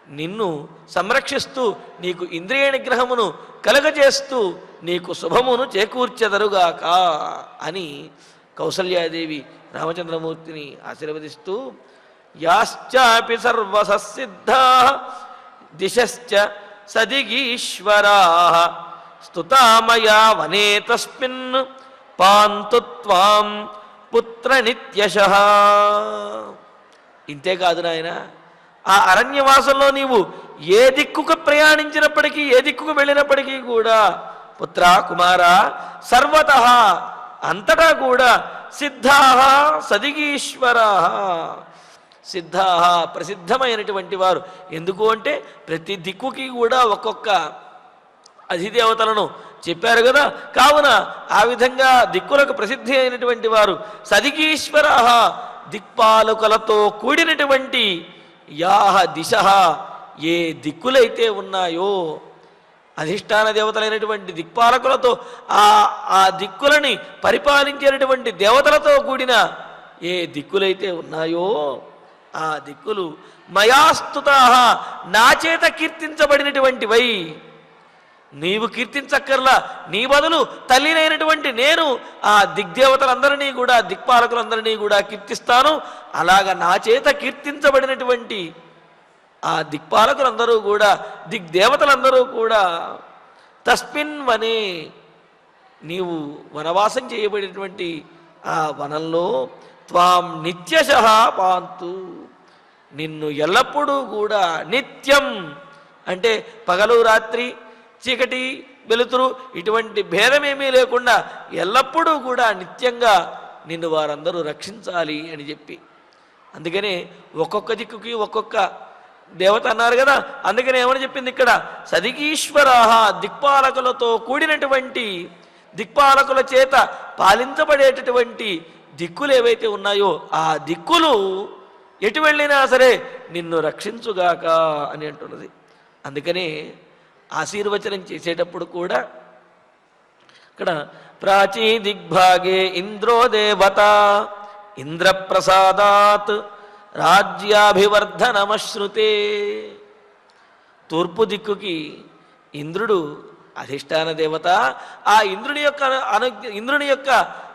నిన్ను సంరక్షిస్తూ నీకు ఇంద్రియ నిగ్రహమును కలగజేస్తూ నీకు శుభమును చేకూర్చెదరుగాక అని కౌసల్యాదేవి రామచంద్రమూర్తిని ఆశీర్వదిస్తూ యాశ్చాపి సర్వససిద్ధా దిశశ్చ సదిగీశ్వరా స్తుతామయా వనే తస్మిన్ పాంతు త్వాం పుత్ర నిత్యశః. ఇంతేకాదు నాయన, ఆ అరణ్యవాసంలో నీవు ఏ దిక్కుకు ప్రయాణించినప్పటికీ, ఏ దిక్కుకు వెళ్ళినప్పటికీ కూడా పుత్ర, కుమార, సర్వతః అంతటా కూడా సిద్ధా సదిగీశ్వరా, సిద్ధా ప్రసిద్ధమైనటువంటి వారు. ఎందుకు అంటే ప్రతి దిక్కుకి కూడా ఒక్కొక్క అధిదేవతలను చెప్పారు కదా, కావున ఆ విధంగా దిక్కులకు ప్రసిద్ధి అయినటువంటి వారు సదిగీశ్వర, దిక్పాలకులతో కూడినటువంటి యాహ దిశ, ఏ దిక్కులైతే ఉన్నాయో అధిష్టాన దేవతలైనటువంటి దిక్పాలకులతో ఆ దిక్కులని పరిపాలించేటటువంటి దేవతలతో కూడిన ఏ దిక్కులైతే ఉన్నాయో ఆ దిక్కులు మయాస్తుతా, నా చేత కీర్తించబడినటువంటివై. నీవు కీర్తించక్కర్లా, నీ బదులు తల్లినైనటువంటి నేను ఆ దిగ్దేవతలందరినీ కూడా, దిక్పాలకులందరినీ కూడా కీర్తిస్తాను. అలాగా నా చేత కీర్తించబడినటువంటి ఆ దిక్పాలకులందరూ కూడా దిగ్దేవతలందరూ కూడా తస్మిన్ వనే నీవు వనవాసం చేయబడినటువంటి ఆ వనంలో త్వాం నిత్యశః పాంతు నిన్ను ఎల్లప్పుడూ కూడా నిత్యం అంటే పగలు రాత్రి చీకటి వెలుతురు ఇటువంటి భేదమేమీ లేకుండా ఎల్లప్పుడూ కూడా నిత్యంగా నిన్ను వారందరూ రక్షించాలి అని చెప్పి అందుకనే ఒక్కొక్క దిక్కుకి ఒక్కొక్క దేవత అన్నారు కదా. అందుకనే ఏమని చెప్పింది ఇక్కడ, సదికీశ్వరాహ దిక్పాలకులతో కూడినటువంటి దిక్పాలకుల చేత పాలించబడేటటువంటి దిక్కులు ఏవైతే ఉన్నాయో ఆ దిక్కులు ఎటు వెళ్ళినా సరే నిన్ను రక్షించుగాక అని అంటున్నది. అందుకనే ఆశీర్వచనం చేసేటప్పుడు కూడా ఇక్కడ ప్రాచీ దిగ్భాగే ఇంద్రో దేవత ఇంద్రప్రసాదాత్ రాజ్యాభివర్ధనమశ్నుతే. తూర్పు దిక్కుకి ఇంద్రుడు అధిష్టాన దేవత. ఆ ఇంద్రుని యొక్క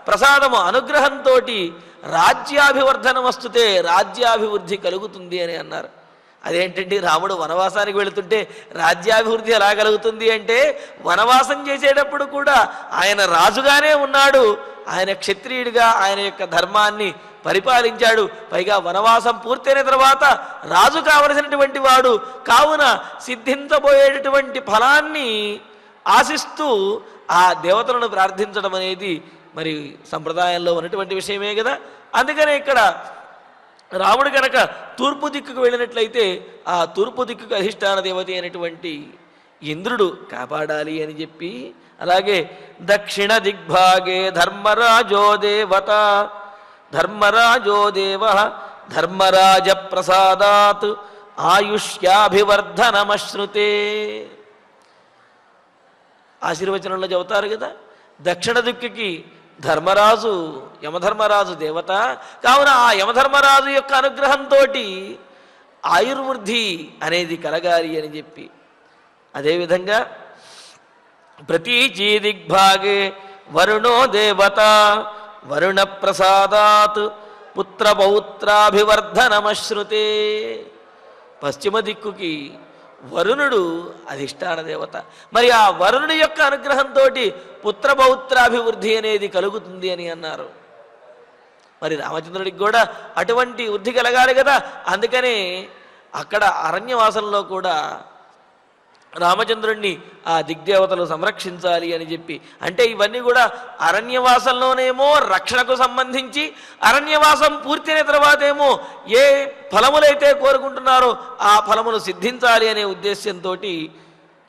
ప్రసాదము అనుగ్రహంతో రాజ్యాభివర్ధనం వస్తుతే రాజ్యాభివృద్ధి కలుగుతుంది అని అన్నారు. అదేంటండి, రాముడు వనవాసానికి వెళుతుంటే రాజ్యాభివృద్ధి ఎలా కలుగుతుంది అంటే, వనవాసం చేసేటప్పుడు కూడా ఆయన రాజుగానే ఉన్నాడు, ఆయన క్షత్రియుడిగా ఆయన యొక్క ధర్మాన్ని పరిపాలించాడు. పైగా వనవాసం పూర్తయిన తర్వాత రాజు కావలసినటువంటి వాడు కావున సిద్ధించబోయేటటువంటి ఫలాన్ని ఆశిస్తూ ఆ దేవతలను ప్రార్థించడం అనేది మరి సంప్రదాయంలో ఉన్నటువంటి విషయమే కదా. అందుకనే ఇక్కడ రాముడు కనుక తూర్పు దిక్కుకు వెళ్ళినట్లయితే ఆ తూర్పు దిక్కుకు అధిష్టాన దేవత అయినటువంటి ఇంద్రుడు కాపాడాలి అని చెప్పి, అలాగే దక్షిణ దిగ్భాగే ధర్మరాజో దేవత ధర్మరాజో దేవ ధర్మరాజ ప్రసాదాత్ ఆయుష్యాభివర్ధనమశ్నుతే. ఆశీర్వచనంలో చెబుతారు కదా, దక్షిణ దిక్కుకి ధర్మరాజు యమధర్మరాజు దేవత కావున ఆ యమధర్మరాజు యొక్క అనుగ్రహంతో ఆయుర్వృద్ధి అనేది కలగాలి అని చెప్పి, అదేవిధంగా ప్రతీచీ దిగ్భాగే వరుణో దేవత వరుణ ప్రసాదాత్ పుత్రపౌత్రాభివర్ధనమశ్నుతే. పశ్చిమ దిక్కుకి వరుణుడు అధిష్టాన దేవత. మరి ఆ వరుణుడి యొక్క అనుగ్రహంతో పుత్రపౌత్రాభివృద్ధి అనేది కలుగుతుంది అని అన్నారు. మరి రామచంద్రుడికి కూడా అటువంటి వృద్ధి కలగాలి కదా. అందుకనే అక్కడ అరణ్యవాసంలో కూడా రామచంద్రుణ్ణి ఆ దిగ్దేవతలు సంరక్షించాలి అని చెప్పి, అంటే ఇవన్నీ కూడా అరణ్యవాసంలోనేమో రక్షణకు సంబంధించి, అరణ్యవాసం పూర్తయిన తర్వాతేమో ఏ ఫలములైతే కోరుకుంటున్నారో ఆ ఫలములు సిద్ధించాలి అనే ఉద్దేశంతో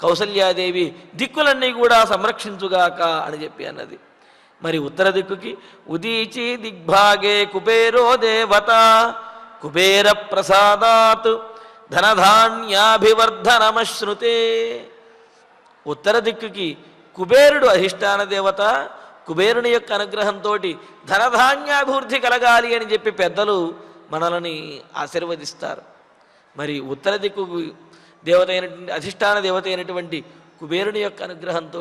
కౌసల్యాదేవి దిక్కులన్నీ కూడా సంరక్షించుగాక అని చెప్పి అన్నది. మరి ఉత్తర దిక్కుకి ఉదీచి దిగ్భాగే కుబేరో దేవత కుబేర ప్రసాదాత్ ధనధాన్యాభివర్ధనమశ్నుతే. ఉత్తర దిక్కుకి కుబేరుడు అధిష్టాన దేవత. కుబేరుని యొక్క అనుగ్రహంతో ధనధాన్యాభివృద్ధి కలగాలి అని చెప్పి పెద్దలు మనల్ని ఆశీర్వదిస్తారు. మరి ఉత్తర దిక్కు దేవత అయినటువంటి అధిష్టాన దేవత అయినటువంటి కుబేరుని యొక్క అనుగ్రహంతో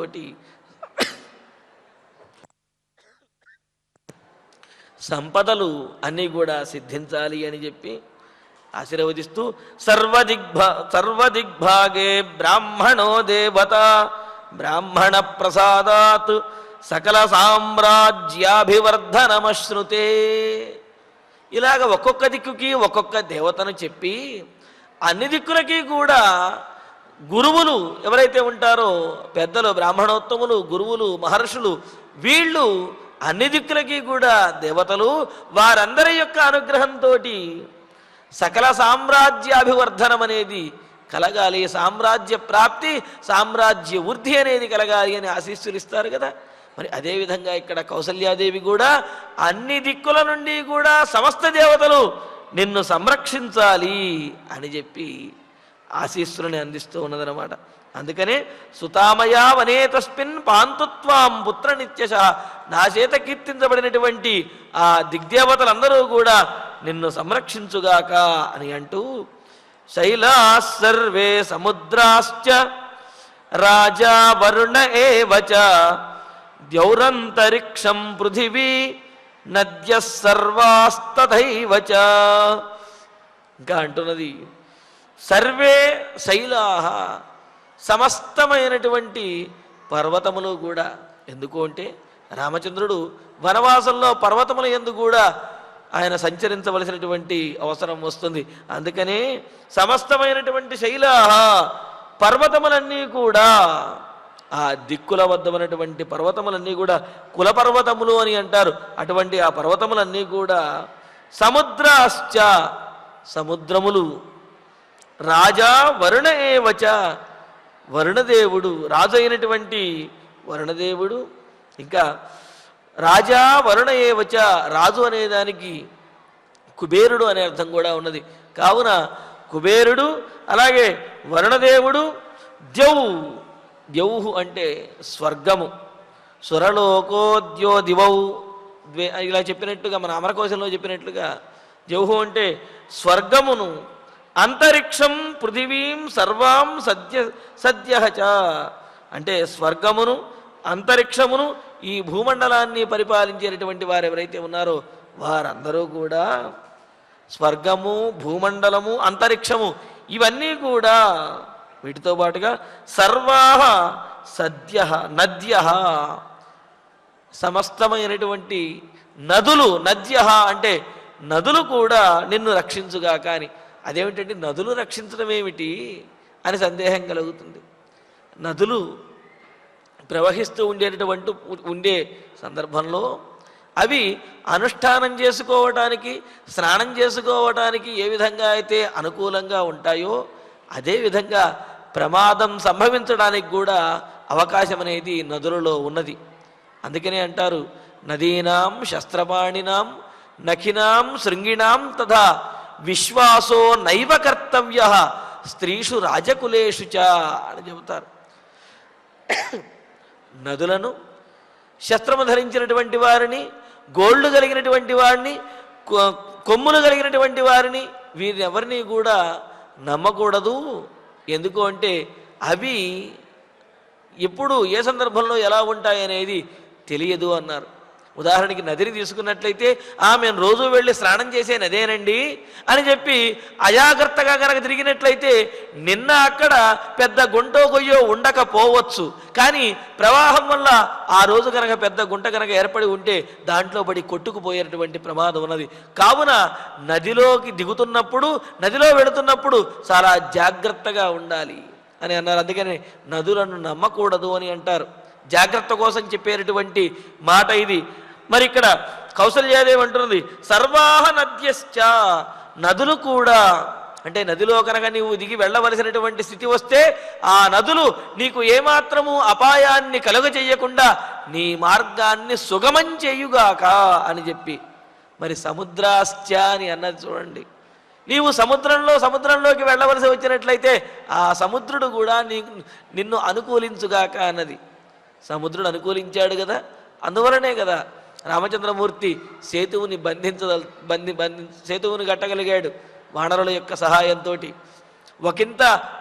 సంపదలు అన్నీ కూడా సిద్ధించాలి అని చెప్పి ఆశీర్వదిస్తూ సర్వదిగ్భాగే బ్రాహ్మణో దేవత బ్రాహ్మణ ప్రసాదాత్ సకల సామ్రాజ్యాభివర్ధనమశ్నుతే. ఇలాగ ఒక్కొక్క దిక్కుకి ఒక్కొక్క దేవతను చెప్పి అన్ని దిక్కులకి కూడా గురువులు ఎవరైతే ఉంటారో పెద్దలు బ్రాహ్మణోత్తములు గురువులు మహర్షులు వీళ్ళు అన్ని దిక్కులకి కూడా దేవతలు, వారందరి యొక్క అనుగ్రహంతో సకల సామ్రాజ్యాభివర్ధనం అనేది కలగాలి, సామ్రాజ్య ప్రాప్తి సామ్రాజ్య వృద్ధి అనేది కలగాలి అని ఆశీస్సులు ఇస్తారు కదా. మరి అదేవిధంగా ఇక్కడ కౌసల్యాదేవి కూడా అన్ని దిక్కుల నుండి కూడా సమస్త దేవతలు నిన్ను సంరక్షించాలి అని చెప్పి ఆశీస్సులని అందిస్తూ ఉన్నదనమాట. అందుకనే సుతామయా వనే తస్మిన్ పాంతుత్వాం పుత్ర నిత్యశ, నా చేత కీర్తించబడినటువంటి ఆ దిగ్దేవతలందరూ కూడా నిన్ను సంరక్షించుగాక అని అంటూ శైలా సర్వే సముద్రాశ్చ రాజా వరుణ ఏవచ ద్యౌరంతరిక్షం పృథివీ నద్య సర్వాస్తథైవచ. ఇంకా అంటున్నది సర్వే శైలాహ, సమస్తమైనటువంటి పర్వతములు కూడా. ఎందుకు అంటే రామచంద్రుడు వనవాసంలో పర్వతముల యందు కూడా ఆయన సంచరించవలసినటువంటి అవసరం వస్తుంది. అందుకనే సమస్తమైనటువంటి శైలాహ, పర్వతములన్నీ కూడా, ఆ దిక్కుల వద్ద ఉన్నటువంటి పర్వతములన్నీ కూడా కులపర్వతములు అని అంటారు. అటువంటి ఆ పర్వతములన్నీ కూడా సముద్రాశ్చ, సముద్రములు, రాజా వరుణ ఏవచ, వరుణదేవుడు, రాజు అయినటువంటి వరుణదేవుడు, ఇంకా రాజా వరుణ ఏవచ, రాజు అనేదానికి కుబేరుడు అనే అర్థం కూడా ఉన్నది. కావున కుబేరుడు, అలాగే వరుణదేవుడు, ద్యౌ, ద్యౌహు అంటే స్వర్గము, సురలోకోద్యో దివౌ ఇలా చెప్పినట్టుగా మన అమరకోశంలో చెప్పినట్లుగా ద్యౌహు అంటే స్వర్గమును, అంతరిక్షం పృథివీం సర్వాం సద్యహచ అంటే స్వర్గమును, అంతరిక్షమును, ఈ భూమండలాన్ని పరిపాలించేటటువంటి వారు ఎవరైతే ఉన్నారో వారందరూ కూడా స్వర్గము, భూమండలము, అంతరిక్షము ఇవన్నీ కూడా, వీటితో పాటుగా సర్వాహ సద్య నద్య, సమస్తమైనటువంటి నదులు, నద్య అంటే నదులు కూడా నిన్ను రక్షించుగా. కానీ అదేమిటంటే నదులు రక్షించడం ఏమిటి అని సందేహం కలుగుతుంది. నదులు ప్రవహిస్తూ ఉండే సందర్భంలో అవి అనుష్ఠానం చేసుకోవటానికి, స్నానం చేసుకోవటానికి ఏ విధంగా అయితే అనుకూలంగా ఉంటాయో అదేవిధంగా ప్రమాదం సంభవించడానికి కూడా అవకాశం అనేది నదులలో ఉన్నది. అందుకనే అంటారు నదీనాం శస్త్రపాణినాం నఖినాం శృంగిణాం తథా విశ్వాసో నైవ కర్తవ్య స్త్రీషు రాజకులేషు చ అని చెబుతారు. నదులను, శస్త్రము ధరించినటువంటి వారిని, గోళ్ళు కలిగినటువంటి వారిని, కొమ్ములు కలిగినటువంటి వారిని, వీరిని ఎవరిని కూడా నమ్మకూడదు. ఎందుకు అంటే అవి ఎప్పుడు ఏ సందర్భంలో ఎలా ఉంటాయనేది తెలియదు అన్నారు. ఉదాహరణకి నదిని తీసుకున్నట్లయితే మేము రోజు వెళ్ళి స్నానం చేసే నదేనండి అని చెప్పి అజాగ్రత్తగా కనుక తిరిగినట్లయితే నిన్న అక్కడ పెద్ద గుంటో గొయ్యో ఉండకపోవచ్చు, కానీ ప్రవాహం వల్ల ఆ రోజు కనుక పెద్ద గుంట కనుక ఏర్పడి ఉంటే దాంట్లో పడి కొట్టుకుపోయేటువంటి ప్రమాదం ఉన్నది. కావున నదిలోకి దిగుతున్నప్పుడు, నదిలో వెళుతున్నప్పుడు చాలా జాగ్రత్తగా ఉండాలి అని అన్నారు. అందుకని నదులను నమ్మకూడదు అని అంటారు. జాగ్రత్త కోసం చెప్పేటటువంటి మాట ఇది. మరి ఇక్కడ కౌసల్యాదేవి అంటున్నది సర్వాహ నద్యశ్చ, నదులు కూడా అంటే నదిలో కనుక నీవు దిగి వెళ్ళవలసినటువంటి స్థితి వస్తే ఆ నదులు నీకు ఏమాత్రము అపాయాన్ని కలుగజేయకుండా నీ మార్గాన్ని సుగమం చేయుగాక అని చెప్పి, మరి సముద్రాశ్చ అని అన్నది చూడండి. నీవు సముద్రంలోకి వెళ్ళవలసి వచ్చినట్లయితే ఆ సముద్రుడు కూడా నిన్ను అనుకూలించుగాక అన్నది. సముద్రుడు అనుకూలించాడు కదా, అందువలనే కదా రామచంద్రమూర్తి సేతువుని సేతువుని కట్టగలిగాడు వానరుల యొక్క సహాయంతో.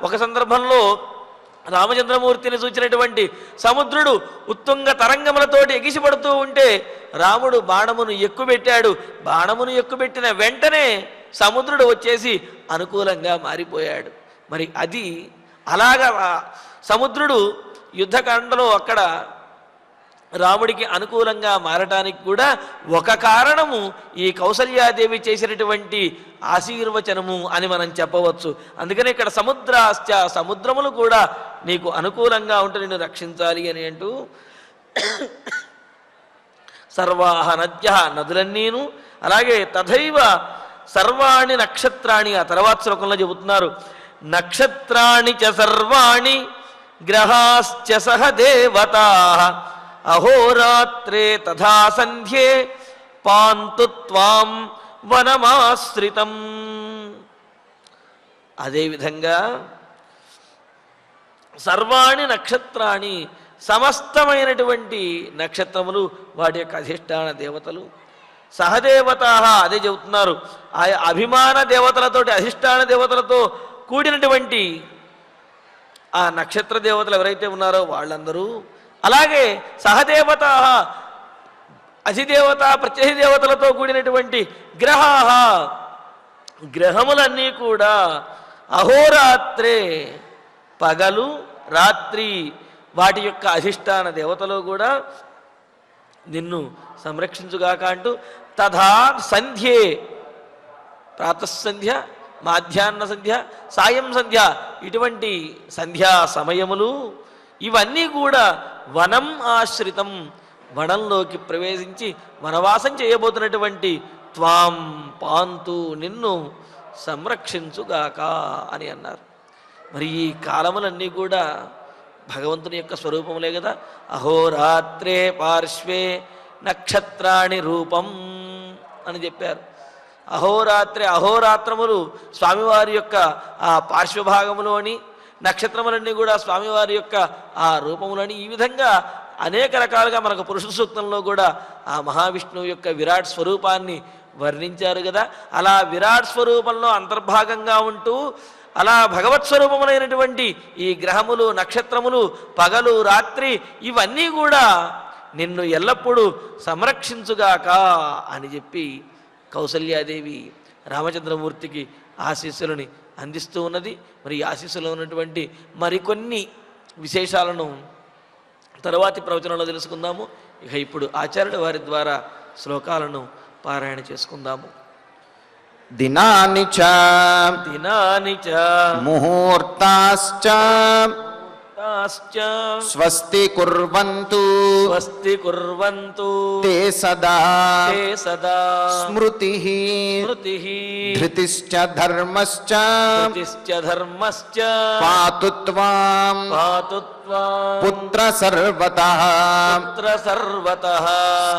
ఒక సందర్భంలో రామచంద్రమూర్తిని చూచినటువంటి సముద్రుడు ఉత్తుంగ తరంగములతోటి ఎగిసిపడుతూ ఉంటే రాముడు బాణమును ఎక్కుబెట్టాడు. బాణమును ఎక్కుబెట్టిన వెంటనే సముద్రుడు వచ్చేసి అనుకూలంగా మారిపోయాడు. మరి అది అలాగా సముద్రుడు యుద్ధకాండలో అక్కడ రాముడికి అనుకూలంగా మారటానికి కూడా ఒక కారణము ఈ కౌసల్యాదేవి చేసినటువంటి ఆశీర్వచనము అని మనం చెప్పవచ్చు. అందుకని ఇక్కడ సముద్రాశ్చ, సముద్రములు కూడా నీకు అనుకూలంగా ఉంటూ నిన్ను రక్షించాలి అని అంటూ సర్వాహ నద్య, నదులన్నీను, అలాగే తథైవ సర్వాణి నక్షత్రాణి ఆ తర్వాత శ్లోకంలో చెబుతున్నారు. నక్షత్రాణి చ సర్వాణి గ్రహాశ్చ సహ దేవతా అహోరాత్రే తథా సంధ్యే పాంతు త్వాం వనమాశ్రితం. అదేవిధంగా సర్వాణి నక్షత్రాణి, సమస్తమైనటువంటి నక్షత్రములు వాటి యొక్క అధిష్టాన దేవతలు, సహదేవత అదే చెబుతున్నారు. ఆ అభిమాన దేవతలతోటి, అధిష్టాన దేవతలతో కూడినటువంటి ఆ నక్షత్ర దేవతలు ఎవరైతే ఉన్నారో వాళ్ళందరూ, అలాగే సహదేవత అధిదేవత ప్రత్యధిదేవతలతో కూడినటువంటి గ్రహాహ, గ్రహములన్నీ కూడా అహోరాత్రే పగలు రాత్రి వాటి యొక్క అధిష్టాన దేవతలు కూడా నిన్ను సంరక్షించుగాక అంటూ తథా సంధ్యే ప్రాతఃసంధ్య మాధ్యాహ్న సంధ్య సాయం సంధ్య ఇటువంటి సంధ్యా సమయములు ఇవన్నీ కూడా వనం ఆశ్రితం వనంలోకి ప్రవేశించి వనవాసం చేయబోతున్నటువంటి త్వాం పాంతు నిన్ను సంరక్షించుగాక అని అన్నారు. మరి ఈ కాలములన్నీ కూడా భగవంతుని యొక్క స్వరూపములే కదా. అహోరాత్రే పార్శ్వే నక్షత్రాణి రూపం అని చెప్పారు. అహోరాత్రములు స్వామివారి యొక్క ఆ పార్శ్వభాగములోని, నక్షత్రములన్నీ కూడా స్వామివారి యొక్క ఆ రూపములని, ఈ విధంగా అనేక రకాలుగా మనకు పురుష సూక్తంలో కూడా ఆ మహావిష్ణువు యొక్క విరాట్ స్వరూపాన్ని వర్ణించారు కదా. అలా విరాట్ స్వరూపంలో అంతర్భాగంగా ఉంటూ అలా భగవత్ స్వరూపములైనటువంటి ఈ గ్రహములు, నక్షత్రములు, పగలు రాత్రి ఇవన్నీ కూడా నిన్ను ఎల్లప్పుడూ సంరక్షించుగాక అని చెప్పి కౌసల్యాదేవి రామచంద్రమూర్తికి ఆశీస్సులని అందిస్తూ ఉన్నది. మరి ఈ ఆశీస్సులో ఉన్నటువంటి మరికొన్ని విశేషాలను తరువాతి ప్రవచనంలో తెలుసుకుందాము. ఇక ఇప్పుడు ఆచార్యుల వారి ద్వారా శ్లోకాలను పారాయణ చేసుకుందాము. దినాని చ ముహూర్తాశ్చ స్వస్తి కుర్వంతు తే సదా స్మృతి ధృతిశ్చ ధర్మశ్చ పాతు త్వాం పుత్ర సర్వతః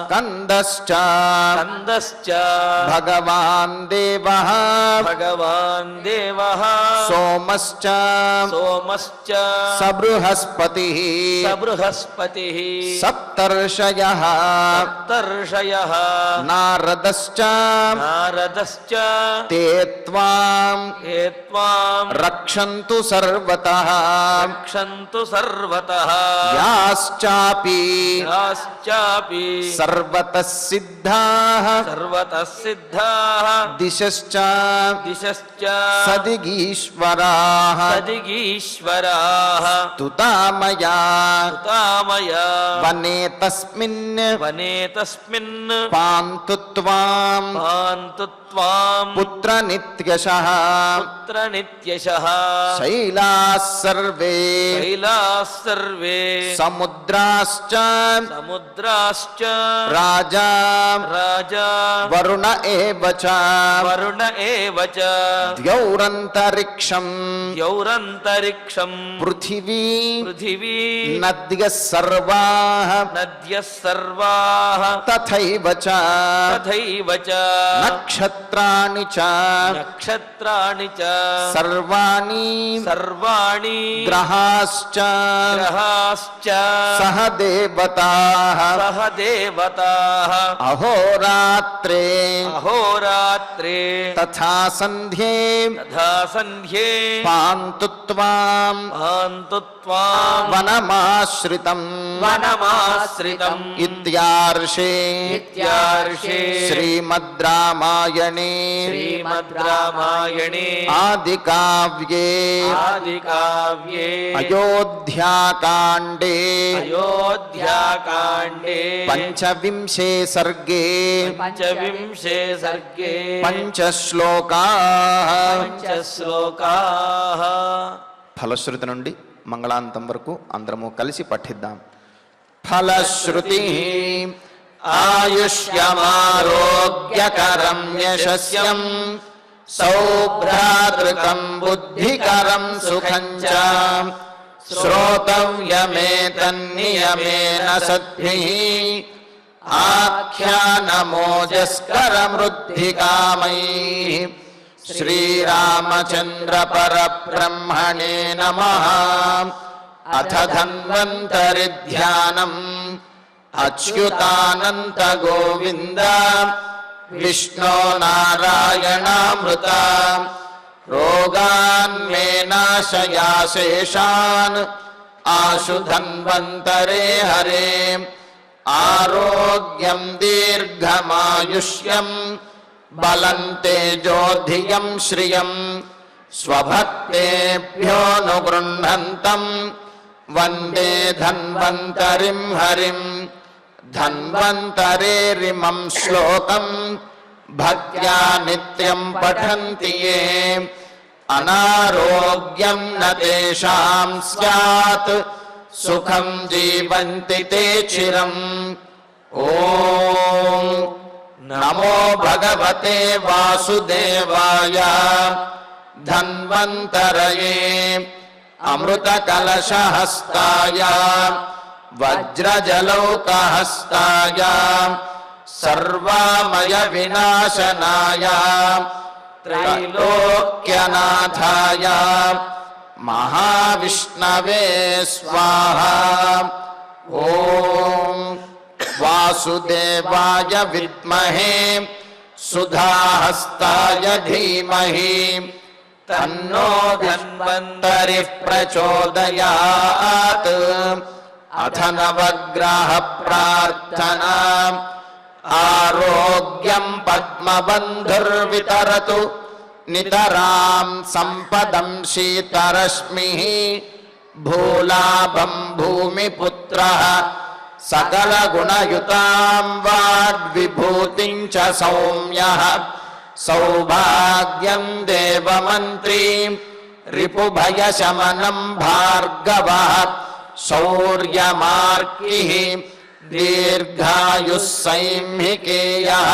స్కందశ్చ భగవాన్ దేవః సోమశ్చ సబృహస్పతిః సప్తర్షయః నారదశ్చ తే త్వాం రక్షन्तు సర్వతః యాశ్చాపి సర్వతః సిద్ధాః దిశశ్చ సదిగీశ్వరాః తుతామయా వనే తస్మిన్ పాంతు త్వాం పుత్ర నిత్యశః శైలాః సర్వే సముద్రాశ్చ రాజా వరుణ ఏవ చ ద్యౌరంతరిక్షం పృథివీ నద్యః సర్వాః తథైవ చ నక్షత్రాణి చ సర్వాణి గ్రహాశ్చ సహ దేవతాః అహోరాత్రే తథా సంధ్యే పాంతు త్వాం వనమాశ్రితం ఇత్యార్షే శ్రీమద్ రామాయణే ఆదికావ్యే అయోధ్యాకాండే పంచవింశే సర్గే పంచశ్లోకాః. ఫలశ్రుతి నుండి మంగళాంతం వరకు అందరము కలిసి పఠిద్దాం. ఫలశ్రుతి ఆయుష్యమారోగ్యకరం యశస్యం సౌభ్రాతృకం బుద్ధికరం సుఖం చ శ్రోతవ్యమేతన్నియమేన సద్భిః ఆఖ్యానమోజస్కరమృద్ధికామైః శ్రీరామచంద్ర పరబ్రహ్మణే నమః. అథ ధన్వంతరి ధ్యానం అచ్యుతానంత గోవింద విష్ణో నారాయణామృత రోగాన్ మే నాశయాశేషాన్ ఆశు ధన్వంతరే హరే. ఆరోగ్యం దీర్ఘమాయుష్యం బలం తేజోధియం శ్రియం स्वभक्तेभ्योऽनुगृह्णन्तम् वन्दे धन्वन्तरिं हरिं धन्वन्तरेरिमं श्लोकं भक्त्या नित्यं पठन्ति ये अनारोग्यं न तेषां स्यात् सुखं जीवन्ति ते चिरम् ॐ नमो भगवते वासुदेवाय धन्वन्तरये अमृतकलशहस्ताय वज्रजलौकहस्ताय सर्वामयविनाशनाय त्रैलोक्यनाथाय महाविष्णवे स्वाहा ॐ वासुदेवाय विद्महे सुधाहस्ताय धीमहि तन्नो धन्वन्तरिः प्रचोदयात् अथ नवग्रह प्रार्थना आरोग्यं पद्मबन्धुर्वितरतु नितरां सम्पदं शीतरश्मिः भूलाभं भूमिपुत्रः सकलगुणयुतां वाग्विभूतिं च सौम्यः सौभाग्यं देवमन्त्रीं रिपुभयशमनं भार्गवः शौर्यमार्किः दीर्घायुः सैंहिकेयः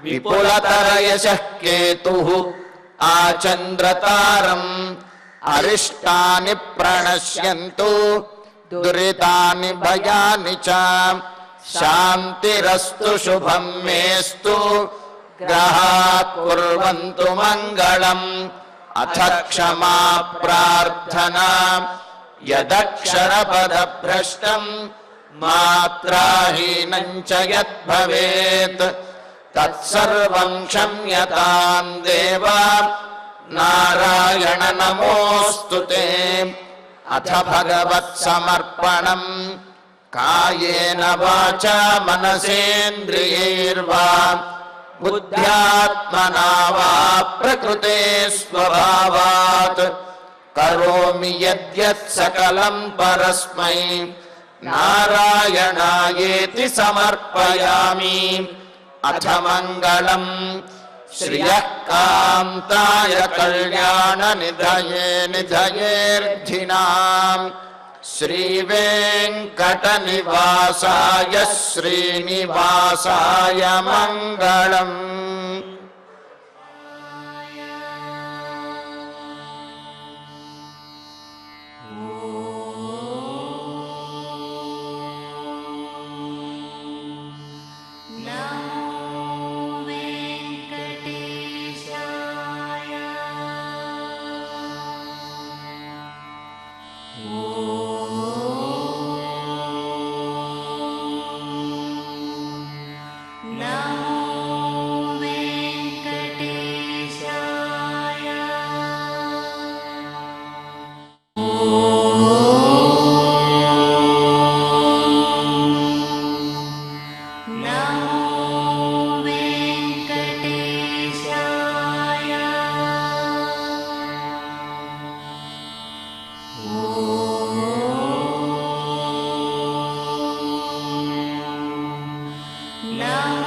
विपुलतरयशः केतुः आचन्द्रतारम् अरिष्टानि प्रणश्यन्तु दुरितानि भयानि च शान्तिरस्तु शुभं मेस्तु ग्रहाः कुर्वन्तु मङ्गलम् अथ क्षमा प्रार्थना यदक्षरपदभ्रष्टं मात्राहीनं च यद्भवेत् तत्सर्वं क्षम्यतां देव नारायण नमोऽस्तु ते अथ भगवत्समर्पणम् कायेन वाचा मनसेन्द्रियैर्वा बुद्ध्यात्मना वा प्रकृते स्वभावात् करोमि यद्यत् सकलं परस्मै नारायणायेति समर्पयामि अथ मङ्गलम् श्रियः कान्ताय कल्याणनिधये निधयेऽर्थिनाम् श्रीवेङ्कटनिवासाय श्रीनिवासाय मङ्गलम्। Now